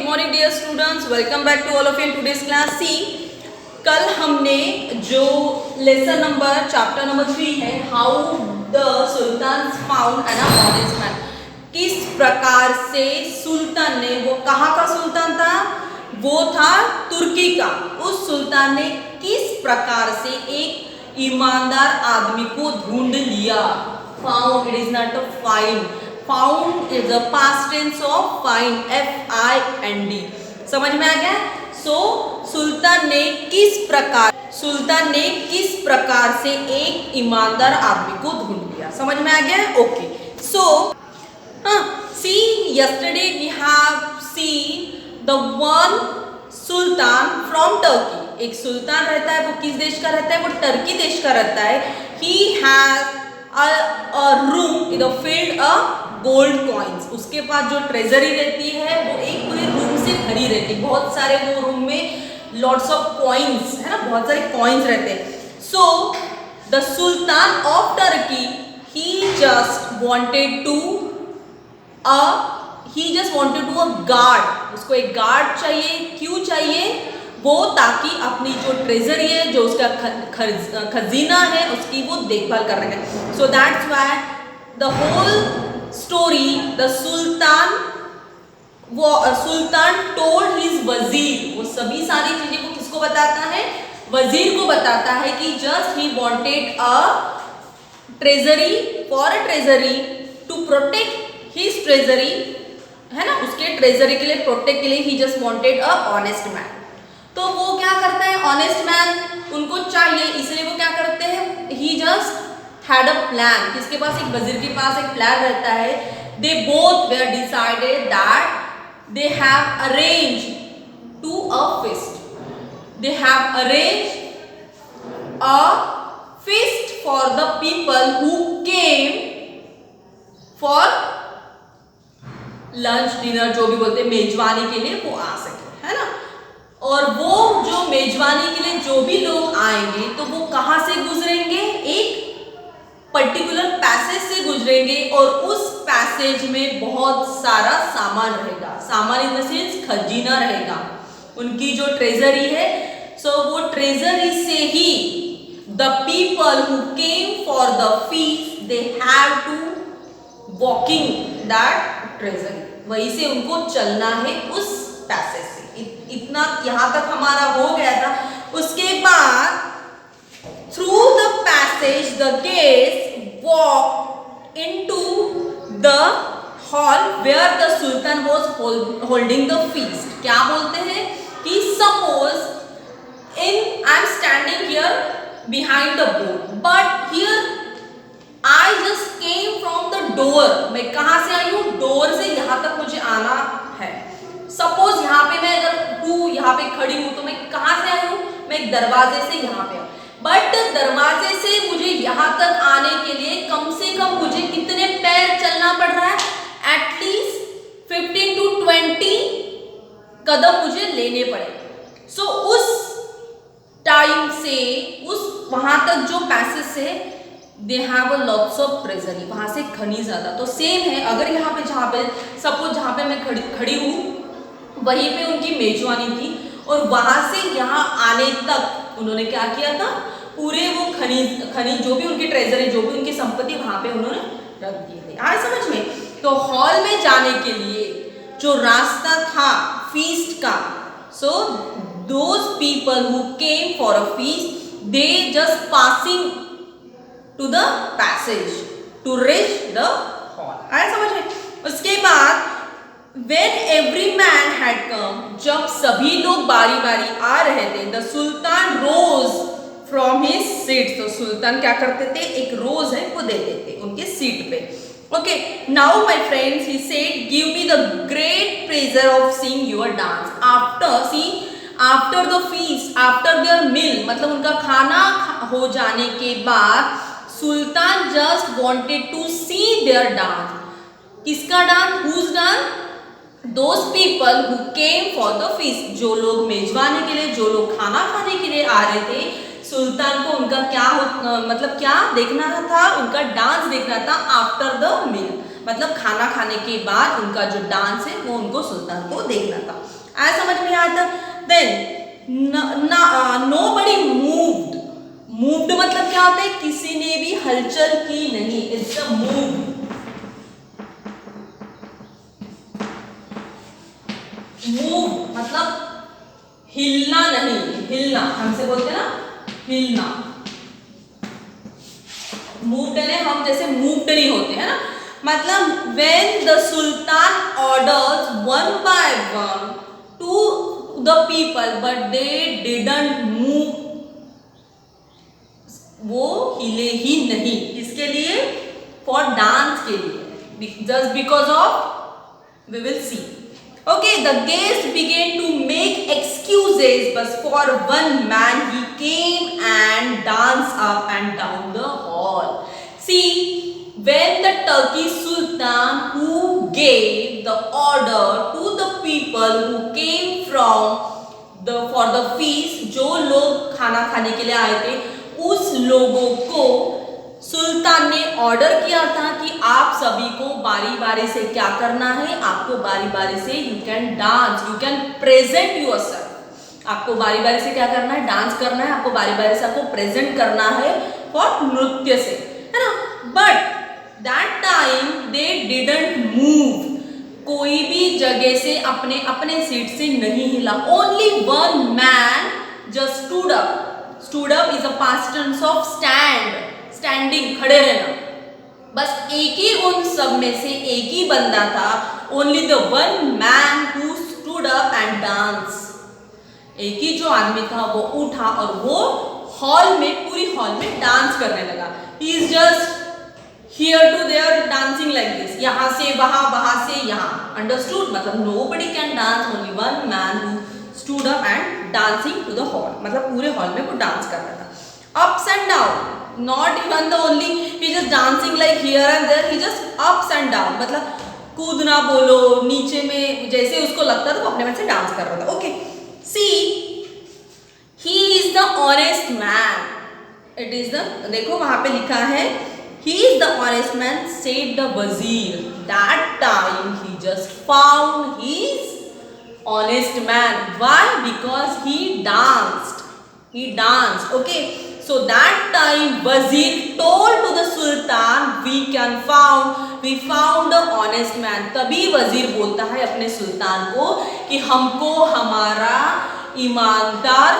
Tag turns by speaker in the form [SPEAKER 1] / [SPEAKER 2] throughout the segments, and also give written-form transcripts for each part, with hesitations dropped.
[SPEAKER 1] morning dear students, welcome back to all of you in today's class. See, कल हमने जो lesson number chapter number 3 है how the sultan found an honest man, किस प्रकार से सुल्तान ने, वो कहाँ का सुल्तान था, वो था तुर्की का, उस सुल्तान ने किस प्रकार से एक ईमानदार आदमी को ढूंढ लिया. Found, it is not a find. Found is a past tense of find, FIND. समझ में आ गया? सुल्तान ने किस प्रकार से एक ईमानदार आदमी को ढूंढ लिया. समझ में आ गया? Okay. See, yesterday we have seen the one Sultan from Turkey. एक सुल्तान रहता है, वो किस देश का रहता है? वो टर्की देश का रहता है. He has a room in the filled a gold coins. उसके पास जो ट्रेजरी रहती है वो एक पूरे रूम से भरी रहती है. बहुत सारे वो रूम में लॉट्स ऑफ कॉइन्स है ना, बहुत सारे कॉइन्स रहते हैं. So the sultan of Turkey he just wanted to a guard. उसको एक गार्ड चाहिए. क्यों चाहिए? वो ताकि अपनी जो ट्रेजरी है, जो उसका खजीना है, उसकी वो देखभाल कर रहे हैं. So that's why the whole story, the sultan told his wazir. वो सभी सारी चीजें वो किसको बताता है? वजीर को बताता है कि just he wanted a treasury, for a treasury to protect his treasury, है ना, उसके ट्रेजरी के लिए, प्रोटेक्ट के लिए he just wanted a honest man. तो वो क्या करता है? ऑनेस्ट मैन उनको चाहिए, इसलिए वो क्या करते हैं? ही जस्ट हैड अ प्लान. किसके पास? एक वजीर के पास एक प्लान रहता है. They both were decided that they have arranged to a feast. They have arranged a feast for the people who came for lunch, dinner, जो भी बोलते हैं, मेजबानी के लिए वो आ सके, है ना. और वो जो मेजबानी के लिए जो भी लोग आएंगे तो वो कहाँ से गुजरेंगे? एक पर्टिकुलर पैसेज से गुजरेंगे और उस पैसेज में बहुत सारा सामान रहेगा. सामान इन द सेंस खजीना रहेगा, उनकी जो ट्रेजरी है. सो वो ट्रेजरी से ही the people who came for the feast they have to walking that treasury. वहीं से उनको चलना है उस पैसेज से. इतना यहाँ तक हमारा हो गया था. उसके बाद through the passage the guest walk into the hall where the sultan was holding the feast. क्या बोलते हैं कि suppose I am standing here behind the board, but here I just came from the door. मैं कहाँ से आई हूँ? Door से यहाँ तक मुझे आना है. सपोज यहाँ पे मैं अगर हूँ, यहाँ पे खड़ी हूँ, तो मैं कहाँ से आई हूँ? मैं एक दरवाजे से यहाँ पे. बट दरवाजे से मुझे यहाँ तक आने के लिए कम से कम मुझे कितने पैर चलना पड़ रहा है? एटलीस्ट 15 to 20 कदम मुझे लेने पड़े. सो उस टाइम से उस वहां तक जो पैसेज से they have a lots of treasury, वहां से खनी ज्यादा. तो सेम है, अगर यहाँ पे जहाँ पे सपोज जहाँ पे मैं खड़ी हूँ वहीं पे उनकी मेजबानी थी और वहां से यहाँ आने तक उन्होंने क्या किया था? पूरे वो खनी जो भी उनकी ट्रेजरी, जो भी उनकी संपत्ति वहां पे उन्होंने रख दिए थे. आए समझ में? तो हॉल में जाने के लिए जो रास्ता था फीस्ट का, so those people who came for a feast they just passing to the passage to reach the hall. आया समझ में? उसके बाद when every man had come, जब सभी लोग बारी बारी आ रहे थे, the sultan rose from his seat. तो सुल्तान क्या करते थे? एक रोज है वो देते थे उनके सीट पे. Okay, now my friends, he said, give me the great pleasure of seeing your dance. After the feast, after their meal, मतलब उनका खाना हो जाने के बाद सुल्तान just wanted to see their dance. किसका dance? Whose dance? Those people who came for the feast. जो लोग मेजबानी के लिए, जो लोग खाना खाने के लिए आ रहे थे, सुल्तान को उनका मतलब क्या देखना था? उनका डांस देखना था. आफ्टर द मील मतलब खाना खाने के बाद उनका जो डांस है वो उनको सुल्तान को देखना था. आया समझ में आता? देन नोबडी मूव्ड, मूव्ड मतलब क्या होता है? किसी ने भी हलचल की नहीं, इट्स अ मूव्ड। मूव मतलब हिलना नहीं, हिलना हमसे बोलते हैं ना, हिलना। मूव्ड ने हम जैसे मूव्ड नहीं होते है ना, मतलब when the sultan orders one by one to the people but they didn't move, वो हिले ही नहीं, किसके लिए? फॉर डांस के लिए, just because of, we will see. Okay, the guest began to make excuses, but for one man he came and danced up and down the hall. See, when the Turkish Sultan who gave the order to the people who came from for the feast, जो लोग खाना खाने के लिए आए थे, उस लोगों को सुल्तान ने ऑर्डर किया था कि आप सभी को बारी बारी से क्या करना है, आपको बारी बारी से you can dance, you can present yourself, आपको बारी बारी से क्या करना है? डांस करना है, आपको बारी बारी से आपको प्रेजेंट करना है फॉर नृत्य से, है ना। But that time they didn't move, कोई भी जगह से अपने अपने सीट से नहीं हिला। Only one man just stood up, stood up is a past tense of stand, standing, खड़े रहना। बस एक ही उन सब में से एक ही बंदा था, only the one man who stood up and dance, एक ही जो आदमी था वो उठा और वो हॉल में, पूरी हॉल में डांस करने लगा। He is just here to there dancing like this, यहाँ से वहां, वहां से यहाँ, अंडरस्टूड? मतलब nobody can dance, only one man who stood up and dancing to the hall, मतलब पूरे हॉल में वो डांस कर रहा था। Ups and down, not even the only he just dancing like here and there, he just ups and down, मतलब कूदना बोलो, नीचे में जैसे उसको लगता था वो अपने मन से डांस कर रहा था। Okay, see he is the honest man, it is the, देखो वहां पे लिखा है he is the honest man said the wazir, that time he just found his honest man, why? Because he danced, okay. So that time Wazir told to the Sultan, we found a honest man. तभी वजीर बोलता है अपने सुल्तान को कि हमको हमारा ईमानदार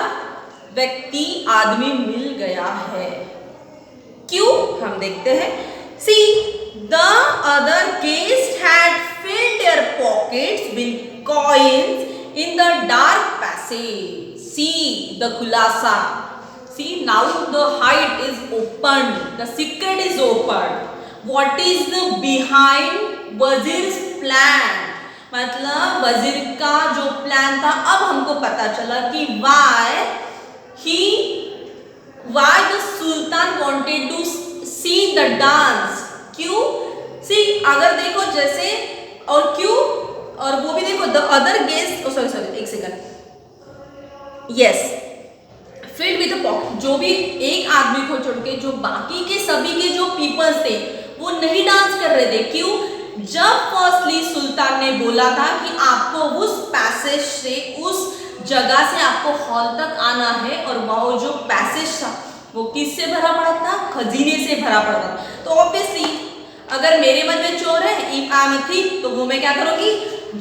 [SPEAKER 1] व्यक्ति, आदमी मिल गया है। क्यों? हम देखते हैं। See, the other guests had filled their pockets with coins in the dark passage. See the khulasa. See, now the hide is opened, the secret is opened. What is the behind wazirs plan? मतलब वजीर का जो plan था, अब हमको पता चला कि why the sultan wanted to see the dance. क्यों? See, अगर देखो जैसे, और क्यों, और वो भी देखो the other guest, oh sorry एक second, yes, filled with pocket, जो भी एक आदमी को छोड़ के जो बाकी के सभी के जो पीपल्स थे वो नहीं डांस कर रहे थे। क्यों? जब फर्स्टली सुल्तान ने बोला था कि आपको उस पैसेज से, उस जगह से आपको हॉल तक आना है, और वो जो पैसेज था वो किससे भरा पड़ा था? खजीने से भरा पड़ा था। तो ऑब्वियसली अगर मेरे मन में चोर है, if I am a thief, तो वो मैं क्या करूंगी?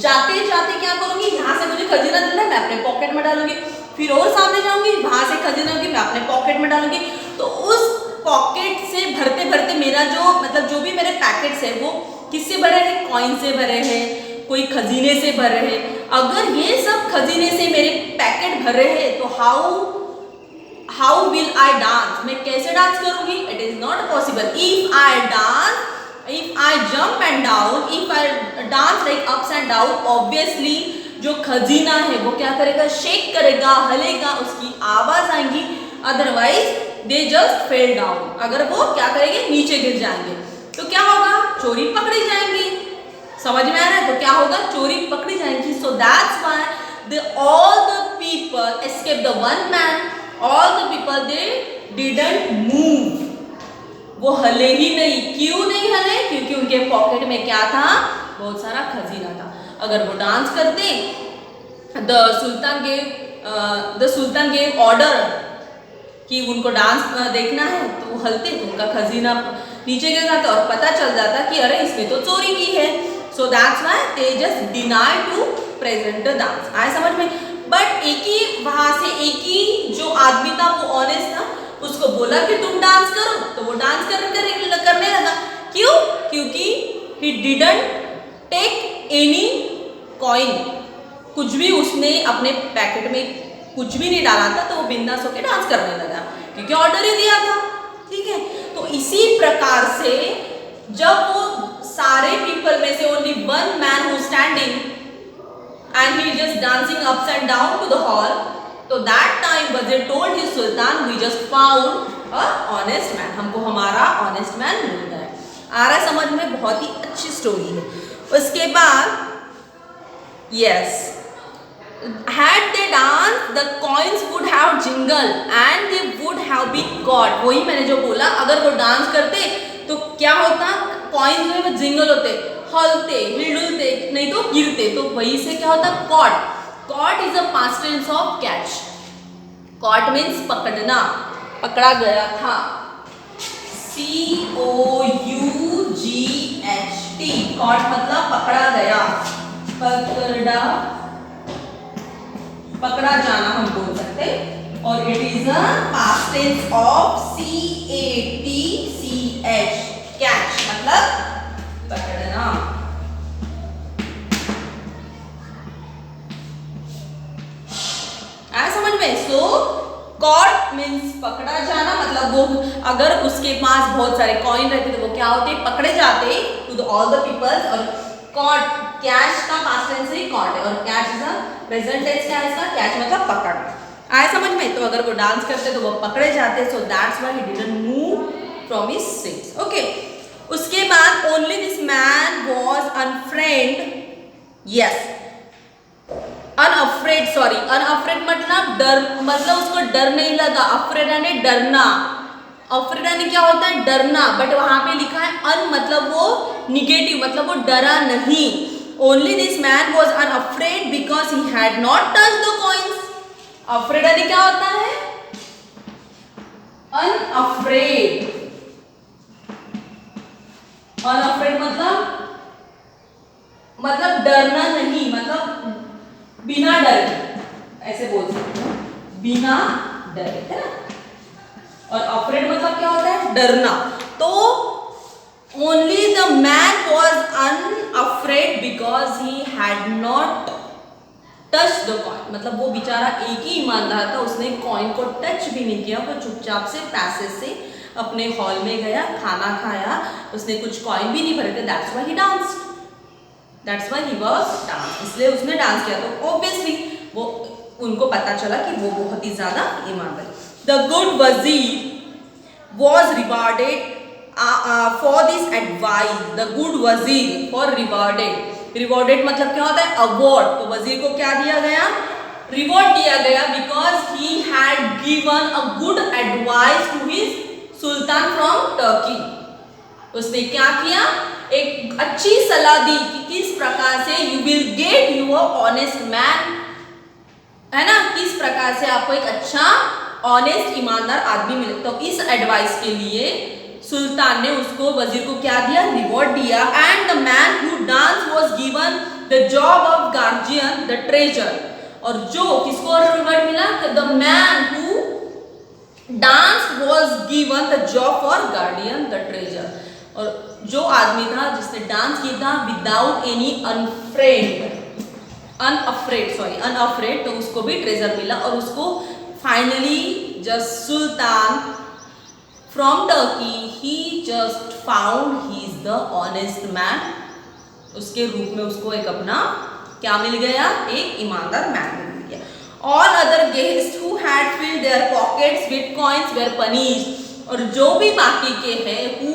[SPEAKER 1] जाते जाते क्या करूंगी? यहाँ से मुझे खजीना मिलना है, मैं अपने पॉकेट में डालूंगी, फिर और सामने जाऊंगी, वहां से खजीना होगी, मैं अपने पॉकेट में डालूंगी। तो उस पॉकेट से भरते भरते मेरा जो, मतलब जो भी मेरे पैकेट्स है वो किससे भरे हैं? कॉइन से भरे हैं, कोई खजीने से भरे हैं। अगर ये सब खजीने से मेरे पैकेट भरे हैं तो हाउ विल आई डांस? मैं कैसे डांस करूंगी? It is not possible. If I dance, if I jump and down, if I dance like ups and down, obviously जो खजीना है वो क्या करेगा? शेक करेगा, हलेगा, उसकी आवाज आएगी। Otherwise they just fell down, अगर वो क्या करेंगे? नीचे गिर जाएंगे। तो क्या होगा? चोरी पकड़ी जाएंगी। समझ में आ रहा है? तो क्या होगा? चोरी पकड़ी जाएंगी। सो that's why all the people escaped the one man, all the people they didn't move, वो हले ही नहीं। क्यों नहीं हले? क्योंकि उनके पॉकेट में क्या था? बहुत सारा खजीना था। अगर वो डांस करते, द सुल्तान गेव ऑर्डर कि उनको डांस देखना है, तो वो हलते तो उनका खजीना नीचे गिर जाता और पता चल जाता कि अरे इसने तो चोरी की है। So that's why they just deny to present the dance. आए समझ में? बट एक ही वहां से एक ही जो आदमी था वो ऑनेस्ट था, उसको बोला कि तुम डांस करो, तो वो डांस करने लगा। क्यों? क्योंकि he didn't take any coin, कुछ भी उसने अपने पैकेट में कुछ भी नहीं डाला था, तो वो बिंदास होकर डांस करने लगा क्योंकि ऑर्डर ही दिया था। ठीक है, तो इसी प्रकार से जब वो सारे पीपल में से only one man who standing and he just dancing ups and down to the hall, तो that time wazir told his sultan we just found a honest man, हमको हमारा ऑनेस्ट मैन मिल गया है। आ रहा है समझ में? बहुत ही अच्छी स्टोरी है। उसके बाद yes, had they danced the coins would have jingled and they would have been caught। वही मैंने जो बोला, अगर वो डांस करते तो क्या होता, कॉइन्स जो है वो जिंगल होते, हलते, हिलडुलते, नहीं तो गिरते, तो वही से क्या होता, caught. Caught is a past tense of catch. Caught means पकड़ना, पकड़ा गया था। COUGHT, कॉट मतलब पकड़ा गया, पकड़ा जाना हम बोल सकते, और it is a past tense of CATCH, catch मतलब पकड़ना। आया समझ में? सो कॉट मीन्स पकड़ा जाना, मतलब वो अगर उसके पास बहुत सारे कॉइन रहते तो वो क्या होते, पकड़े जाते टू ऑल द पीपल्स। और कॉट, कैच का पास्ट टेंस ही कॉट है, और catch is a present tense क्या है इसका, कैच मतलब पकड़। आया समझ में? तो अगर वो डांस करते तो वो पकड़े जाते, so that's why he didn't move from his seat. Okay, उसके बाद only this man was unafraid, yes unafraid, sorry unafraid मतलब डर, मतलब उसको डर नहीं लगा। अफ्रेड यानी डरना, अफ्रेड यानी क्या होता है, डरना, बट वहां पे लिखा है अन मतलब वो निगेटिव, मतलब वो डरा नहीं। Only this man was unafraid because he had not touched the coins. Afraid यानी क्या होता है, अनअफ्रेड। अनअफ्रेड मतलब डरना नहीं, मतलब बिना डरे, ऐसे बोल सकते हैं, बिना डरे, है ना। और अफ्रेड मतलब क्या होता है, डरना। तो only the man was unafraid because he had not touch the coin, मतलब वो बेचारा एक ही ईमानदार था, उसने कॉइन को टच भी नहीं किया, वो चुपचाप से पैसे से अपने हॉल में गया, खाना खाया, उसने कुछ कॉइन भी नहीं भरे थे। That's why he danced, that's why he was dance, इसलिए उसने डांस किया। तो ऑब्वियसली वो उनको पता चला कि वो बहुत ही ज्यादा ईमानदार है। द गुड वजीर was rewarded for this advice. The good वजीर फॉर रिवार्डेड, रिवॉर्डेड मतलब क्या होता है, अवार्ड। तो वजीर को क्या दिया गया, रिवॉर्ड दिया गया, because he had given a good advice to his sultan from Turkey. उसने क्या किया, एक अच्छी सलाह दी कि किस प्रकार से you will get your honest man, है ना, किस प्रकार से आपको एक अच्छा ऑनेस्ट ईमानदार आदमी मिले। तो इस एडवाइस के लिए सुल्तान ने उसको, वजीर को क्या दिया, रिवॉर्ड दिया। And the man who dance was given the job of guardian the treasure. और जो किसको रिवॉर्ड मिला, the man who dance was given the job for guardian the treasure. और जो आदमी था जिसने डांस किया था विदाउट एनी अनअफ्रेड, तो उसको भी ट्रेजर मिला। और उसको finally just Sultan from Turkey he just found he is the honest man, उसके रूप में उसको एक अपना क्या मिल गया, एक ईमानदार मैन मिल गया। All other guest who had filled their pockets with coins were punished. और जो भी बाकी के हैं who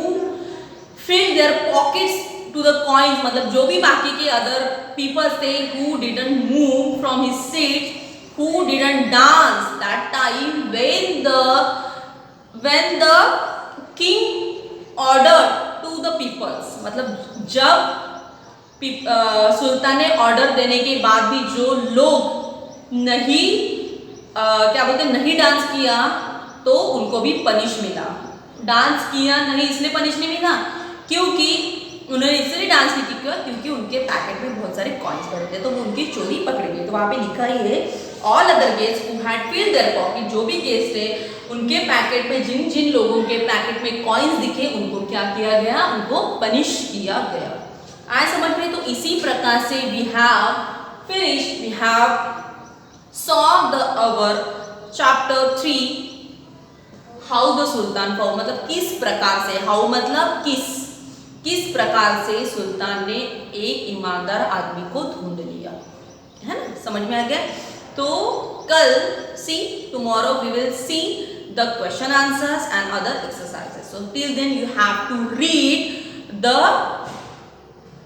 [SPEAKER 1] filled their pockets to the coins, मतलब जो भी बाकी के अदर पीपल्स थे who didn't move from his seat, who didn't dance that time when the king ordered to the peoples, मतलब जब सुल्तान ने ऑर्डर देने के बाद भी जो लोग नहीं क्या बोलते नहीं डांस किया तो उनको भी पनिश मिला। डांस किया नहीं इसलिए पनिश नहीं मिला, क्योंकि उन्होंने इसलिए डांस नहीं किया क्योंकि उनके पैकेट में बहुत सारे कॉइन्स पड़े थे, तो वो उनकी चोरी पकड़ी गई। तो वहाँ पे लिखा ही है all other guest who had filled their pocket, जो भी गेस्ट थे उनके पैकेट में जिन जिन लोगों के पैकेट में कॉइन्स दिखे उनको क्या किया गया, उनको पनिश किया गया। आए समझ में? तो इसी प्रकार से we have finished, we have solved the our chapter 3 how the sultan found, मतलब किस प्रकार से, हाउ मतलब किस प्रकार से सुल्तान ने एक ईमानदार आदमी को ढूंढ लिया, है ना? समझ में आ गया? तो कल see tomorrow we will see the question answers and other exercises. So till then you have to read the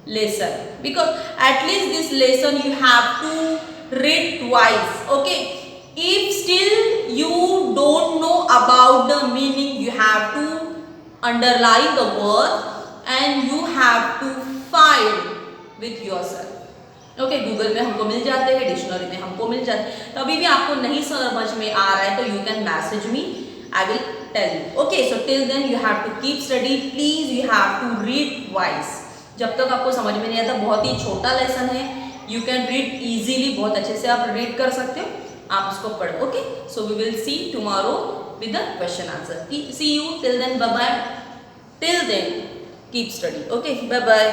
[SPEAKER 1] lesson, because at least this lesson you have to read twice, okay? If still you don't know about the meaning, you have to underline the word and you have to find with yourself, okay? Google में हमको मिल जाते हैं, dictionary में हमको मिल जाते हैं। तो अभी भी आपको नहीं समझ में आ रहा है तो you can message me, I will tell you, okay? So till then you have to keep study, please you have to read twice। जब तक आपको समझ में नहीं आता, बहुत ही छोटा लेसन है, यू कैन रीड इजीली, बहुत अच्छे से आप रीड कर सकते हो, आप उसको पढ़ो, okay? So we will see tomorrow with the question answer. See you till then, bye bye, till then keep study, okay? Bye bye.